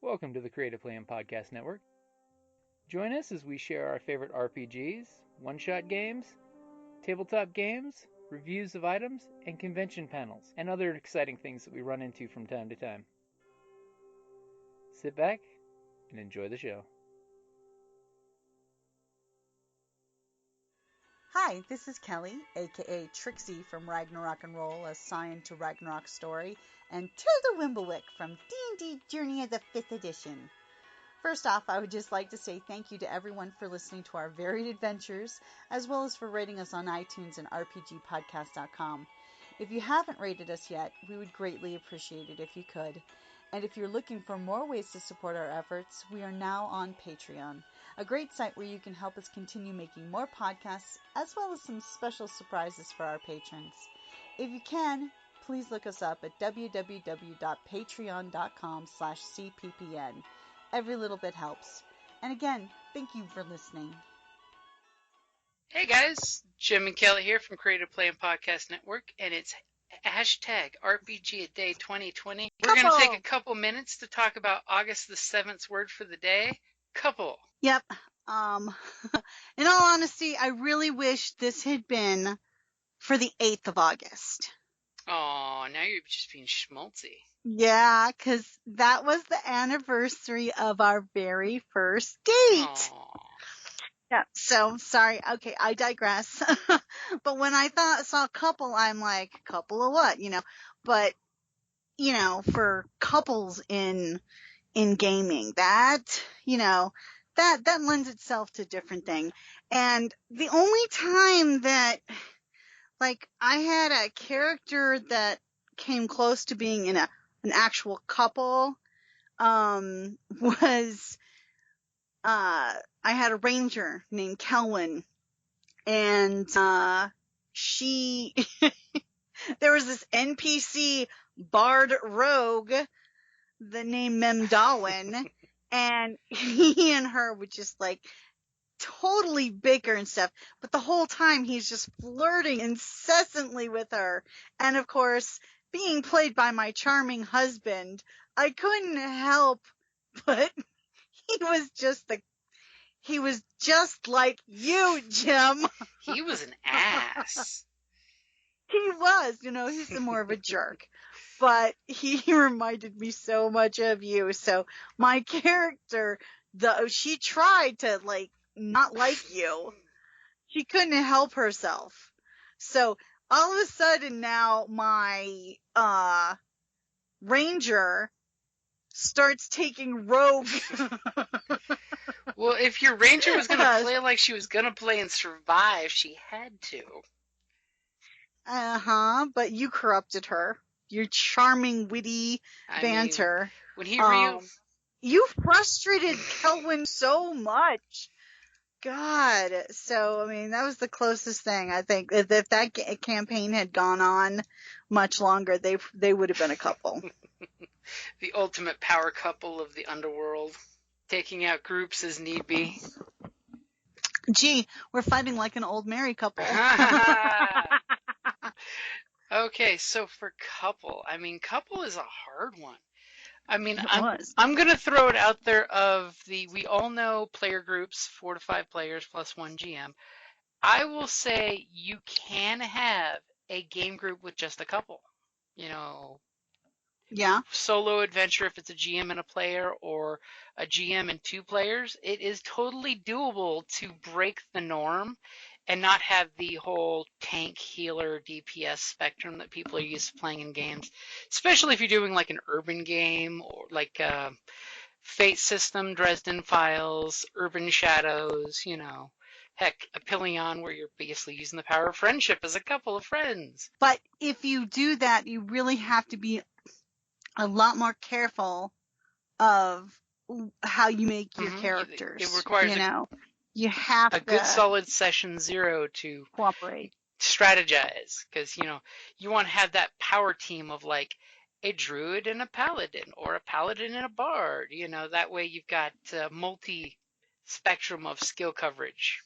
Welcome to the Creative Playing Podcast Network. Join us as we share our favorite RPGs, one-shot games, tabletop games, reviews of items, and convention panels, and other exciting things that we run into from time to time. Sit back and enjoy the show. Hi, this is Kelly, aka Trixie from Ragnarok and Roll, a Scion to Ragnarok story, and Tilda Wimblewick from D&D Journey of the 5th Edition. First off, I would just like to say thank you to everyone for listening to our varied adventures, as well as for rating us on iTunes and RPGpodcast.com. If you haven't rated us yet, we would greatly appreciate it if you could. And if you're looking for more ways to support our efforts, we are now on Patreon, a great site where you can help us continue making more podcasts, as well as some special surprises for our patrons. If you can, please look us up at www.patreon.com/cppn. Every little bit helps. And again, thank you for listening. Hey guys, Jim and Kelly here from Creative Playing Podcast Network, and it's hashtag RPGaDAY2020. We're going to take a couple minutes to talk about August the 7th's word for the day, couple. Yep. In all honesty, I really wish this had been for the 8th of August. Oh, now you're just being schmaltzy. Yeah, because that was the anniversary of our very first date. Aww. Yeah, so sorry. Okay, I digress. But when I saw couple, I'm like, couple of what? But for couples in gaming, that lends itself to different thing. And the only time that I had a character that came close to being in an actual couple was I had a ranger named Kelwyn, and she there was this NPC bard rogue, the name Memdawin, and he and her would just totally bicker and stuff, but the whole time he's just flirting incessantly with her. And of course, being played by my charming husband, I couldn't help but he was just like you, Jim. He was an ass. He was, he's more of a jerk. But he reminded me so much of you. So my character, though she tried to not like you, she couldn't help herself. So all of a sudden now my ranger starts taking rogue. Well, if your ranger was going to play like she was going to play and survive, she had to. But you corrupted her. Your charming, witty banter. When he you frustrated Kelwyn so much. God. So, that was the closest thing. I think if that campaign had gone on much longer, they would have been a couple. The ultimate power couple of the underworld, taking out groups as need be. Gee, we're fighting like an old married couple. Okay, so for couple, couple is a hard one. I'm going to throw it out there we all know player groups, 4 to 5 players plus 1 GM. I will say you can have a game group with just a couple. Yeah. Solo adventure if it's a GM and a player, or a GM and 2 players. It is totally doable to break the norm and not have the whole tank, healer, DPS spectrum that people are used to playing in games. Especially if you're doing an urban game, or Fate System, Dresden Files, Urban Shadows, heck, a Pillion where you're basically using the power of friendship as a couple of friends. But if you do that, you really have to be a lot more careful of how you make your characters. It requires you have a good solid session 0 to cooperate, strategize, because you want to have that power team of a druid and a paladin, or a paladin and a bard. That way you've got multi spectrum of skill coverage.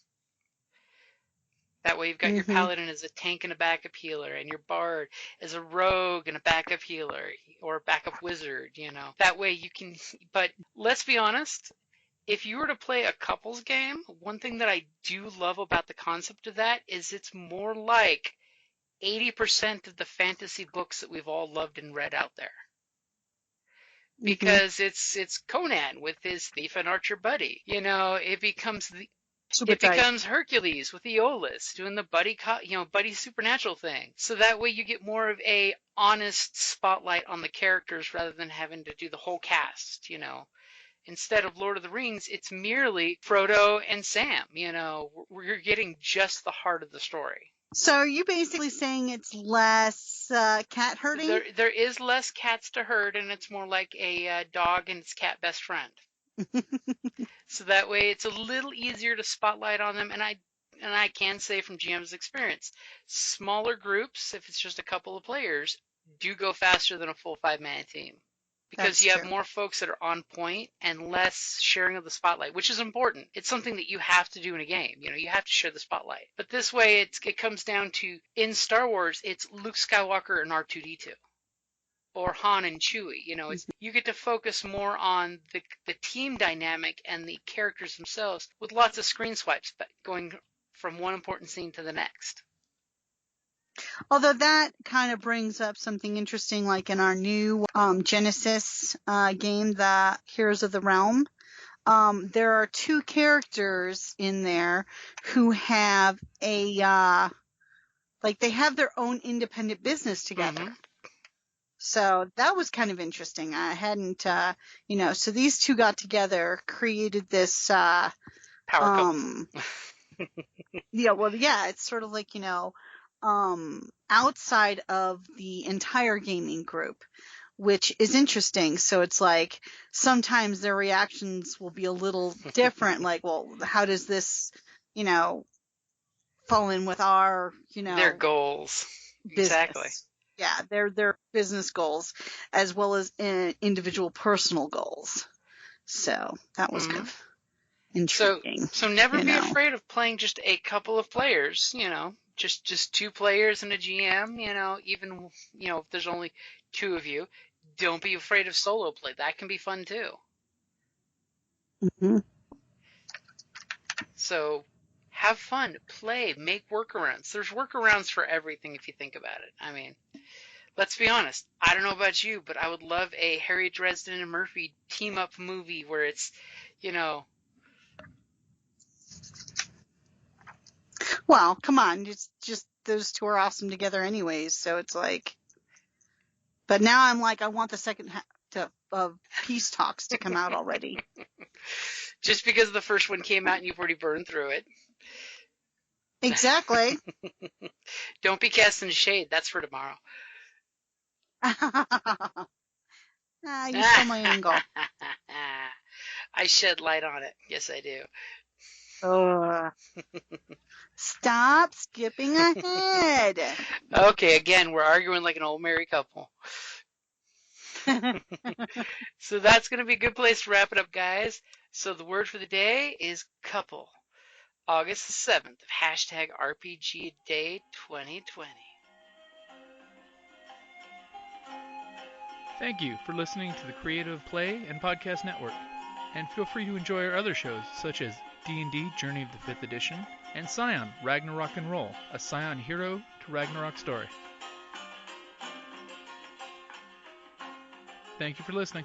That way you've got your Mm-hmm. paladin as a tank and a backup healer, and your bard as a rogue and a backup healer, or a backup wizard, That way you can, but let's be honest, if you were to play a couples game, one thing that I do love about the concept of that is it's more like 80% of the fantasy books that we've all loved and read out there. Mm-hmm. Because it's Conan with his thief and archer buddy. It becomes Super it tight. becomes Hercules with Aeolus doing the buddy supernatural thing. So that way you get more of a honest spotlight on the characters rather than having to do the whole cast. Instead of Lord of the Rings, it's merely Frodo and Sam. You're getting just the heart of the story. So are you basically saying it's less cat herding? There is less cats to herd, and it's more like a dog and its cat best friend. So that way it's a little easier to spotlight on them. And I can say from GM's experience, smaller groups, if it's just a couple of players, do go faster than a full 5-man team. Because That's you have true. more folks that are on point and less sharing of the spotlight, which is important. It's something that you have to do in a game. You have to share the spotlight. But this way it comes down to, in Star Wars, it's Luke Skywalker and R2-D2. Or Han and Chewie. You get to focus more on the team dynamic and the characters themselves with lots of screen swipes, but going from one important scene to the next. Although that kind of brings up something interesting, like in our new Genesis game, the Heroes of the Realm. There are 2 characters in there who have they have their own independent business together. Mm-hmm. So that was kind of interesting. I hadn't, so these 2 got together, created this, Power couple. Yeah, it's sort of like, outside of the entire gaming group, which is interesting. So it's like sometimes their reactions will be a little different. Like, well, how does this, fall in with our, Their goals. business? Exactly. Yeah, their business goals as well as individual personal goals. So that was kind of intriguing. So never be afraid of playing just a couple of players, just 2 players and a GM, even, if there's only 2 of you. Don't be afraid of solo play. That can be fun too. Mm-hmm. So have fun, play, make workarounds. There's workarounds for everything if you think about it. I mean, let's be honest. I don't know about you, but I would love a Harry Dresden and Murphy team-up movie where it's, Well, come on. It's just those 2 are awesome together anyways. So it's like, but now I'm like, I want the second of Peace Talks to come out already. Just because the first one came out and you've already burned through it. Exactly. Don't be casting shade. That's for tomorrow. You stole my angle. I shed light on it. Yes, I do. Stop skipping ahead. Okay, again, we're arguing like an old married couple. So that's going to be a good place to wrap it up, guys. So the word for the day is couple. August the 7th, hashtag RPGaDAY2020. Thank you for listening to the Creative Play and Podcast Network. And feel free to enjoy our other shows, such as D&D Journey of the 5th Edition and Scion Ragnarok and Roll, a Scion hero to Ragnarok story. Thank you for listening.